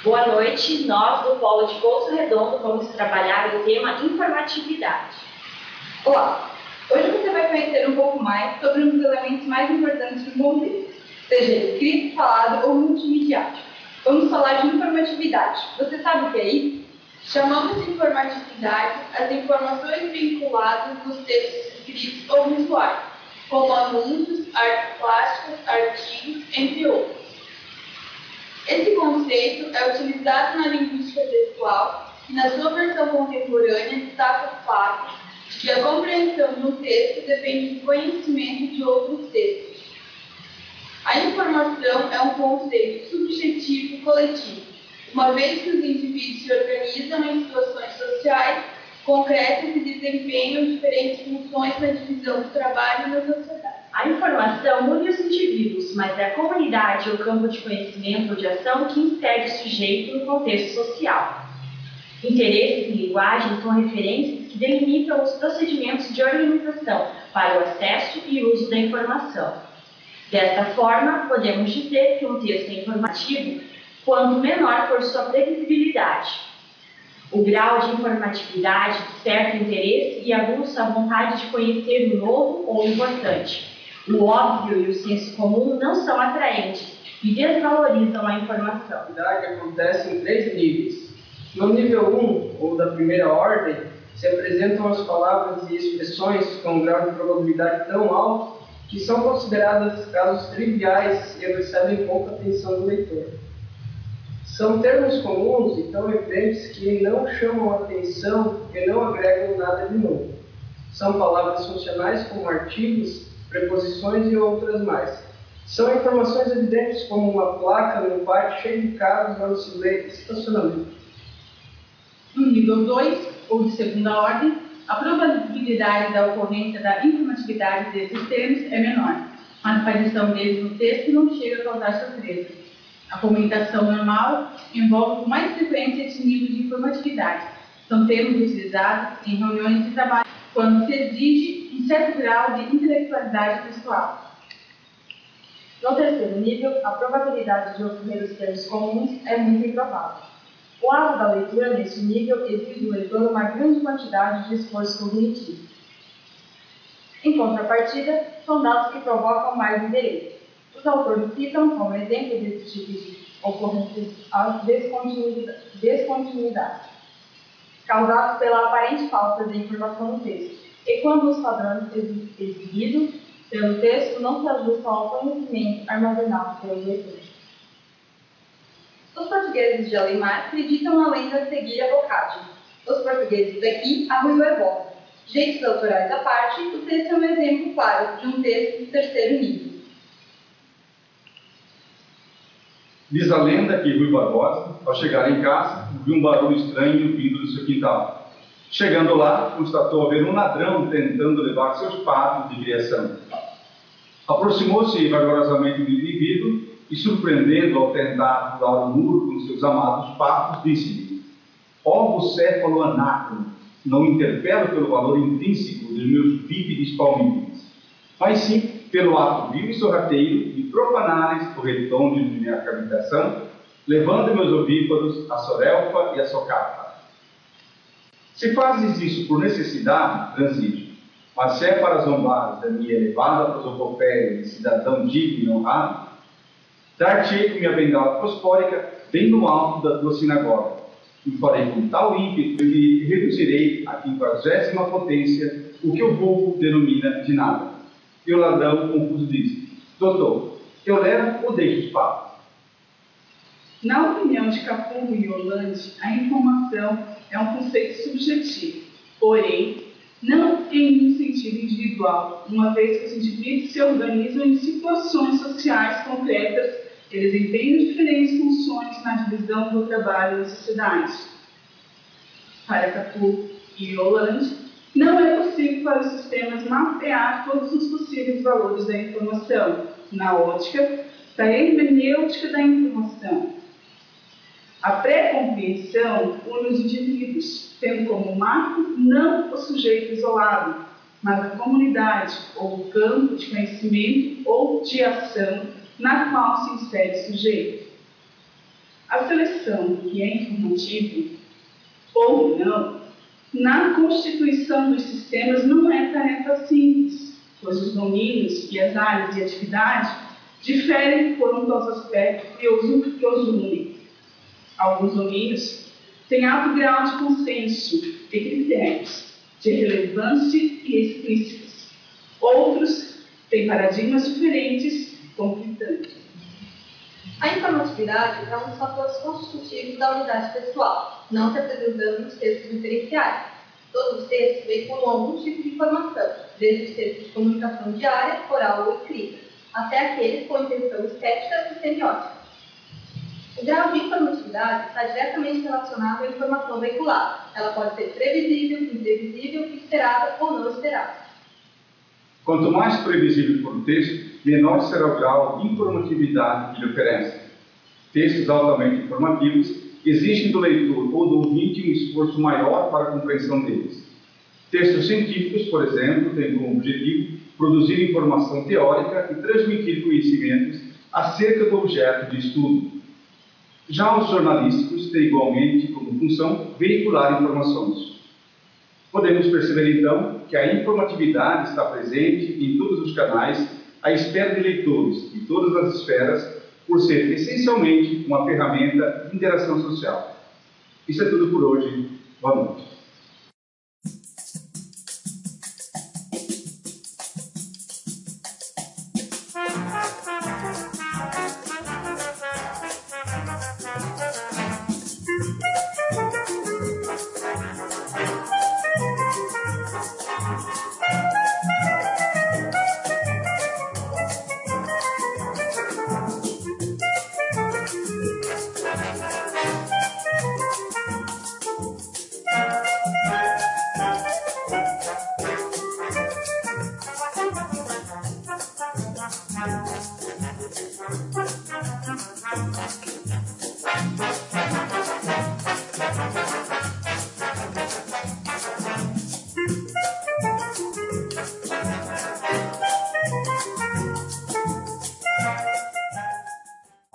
Boa noite, nós do Polo de Pouso Redondo vamos trabalhar o tema informatividade. Olá, hoje você vai conhecer um pouco mais sobre um dos elementos mais importantes do contexto, seja escrito, falado ou multimediático. Vamos falar de informatividade. Você sabe o que é isso? Chamamos de informatividade as informações vinculadas nos textos escritos ou visuais, como anúncios, artes plásticas, artigos, entre outros. Esse conceito é utilizado na linguística textual e, na sua versão contemporânea, destaca o fato de que a compreensão de um texto depende do conhecimento de outros textos. A informação é um conceito subjetivo e coletivo, uma vez que os indivíduos se organizam em situações sociais concretas e desempenham diferentes funções na divisão do trabalho na sociedade. A informação une os indivíduos, mas é a comunidade ou campo de conhecimento ou de ação que insere o sujeito no contexto social. Interesses e linguagem são referências que delimitam os procedimentos de organização para o acesso e uso da informação. Desta forma, podemos dizer que um texto é informativo quanto menor for sua previsibilidade. O grau de informatividade desperta o interesse e aguça a vontade de conhecer o novo ou importante. O óbvio e o senso comum não são atraentes e desvalorizam a informação. A informatividade acontece em 3 níveis. No nível 1, ou da primeira ordem, se apresentam as palavras e expressões com um grau de probabilidade tão alto que são consideradas casos triviais e recebem pouca atenção do leitor. São termos comuns e tão evidentes que não chamam a atenção e não agregam nada de novo. São palavras funcionais como artigos, preposições e outras mais. São informações evidentes como uma placa num pátio cheio de carros onde se lê estacionamento. No nível 2, ou de segunda ordem, a probabilidade da ocorrência da informatividade desses termos é menor, mas a aparição deles no texto não chega a causar surpresa. A comunicação normal envolve com mais frequência esse nível de informatividade. São termos utilizados em reuniões de trabalho quando se exige um certo grau de intelectualidade pessoal. No terceiro nível, a probabilidade de ocorrer os termos comuns é muito improvável. O ato da leitura nesse nível exige do leitor uma grande quantidade de esforço cognitivo. Em contrapartida, são dados que provocam mais interesse. Os autores citam como exemplo desse tipo de ocorrências a descontinuidade, causados pela aparente falta de informação no texto, e quando os padrões exigidos pelo texto não se ajustam ao conhecimento armazenado pelo leitor. Os portugueses de Alemar acreditam na lenda a seguir a bocagem. Os portugueses daqui, a Rui Barbosa. Jeitos autorais à parte, o texto é um exemplo claro de um texto de terceiro nível. Diz a lenda que Rui Barbosa, ao chegar em casa, ouviu um barulho estranho vindo do seu quintal. Chegando lá, constatou haver um ladrão tentando levar seus patos de criação. Aproximou-se vagarosamente do indivíduo e, surpreendendo ao tentar pular o muro com seus amados patos, disse-lhe: ó bucéfalo anácrono, não interpelo pelo valor intrínseco dos meus bípedes palmípedes, mas sim pelo ato vil e sorrateiro de profanares o redondo de minha habitação, levando meus ovíparos a sorelfa e a socapa. Se fazes isso por necessidade, transige, mas se é para zombar da minha elevada prosopopéia de cidadão digno e honrado, dar-te-ei com minha bengala fosfórica bem no alto da tua sinagoga, e farei com tal ímpeto que reduzirei à 50ª potência o que o vulgo denomina de nada. E o ladrão confuso disse: doutor, eu levo ou deixo os patos? Na opinião de Capurro e Hollande, a informação é um conceito subjetivo, porém, não em um sentido individual, uma vez que os indivíduos se organizam em situações sociais concretas e desempenham diferentes funções na divisão do trabalho na sociedade. Para Capurro e Hollande, não é possível para os sistemas mapear todos os possíveis valores da informação na ótica da hermenêutica da informação. A pré-compreensão une os indivíduos, tendo como marco não o sujeito isolado, mas a comunidade ou o campo de conhecimento ou de ação na qual se insere o sujeito. A seleção do que é informativo ou não, na constituição dos sistemas não é tarefa simples, pois os domínios e as áreas de atividade diferem quanto aos aspectos que os unem. Alguns domínios têm alto grau de consenso e critérios de relevância e explícitos. Outros têm paradigmas diferentes e conflitantes. A informatividade é um dos fatores constitutivos da unidade textual, não se apresentando nos textos referenciais. Todos os textos veiculam algum tipo de informação, desde os textos de comunicação diária, oral ou escrita, até aqueles com intenção estética e semiótica. O grau de informatividade está diretamente relacionado à informação veiculada. Ela pode ser previsível, imprevisível, esperada ou não esperada. Quanto mais previsível for o texto, menor será o grau de informatividade que ele oferece. Textos altamente informativos exigem do leitor ou do ouvinte um esforço maior para a compreensão deles. Textos científicos, por exemplo, têm como objetivo produzir informação teórica e transmitir conhecimentos acerca do objeto de estudo. Já os jornalísticos têm igualmente como função veicular informações. Podemos perceber, então, que a informatividade está presente em todos os canais, à espera de leitores, em todas as esferas, por ser essencialmente uma ferramenta de interação social. Isso é tudo por hoje. Boa noite.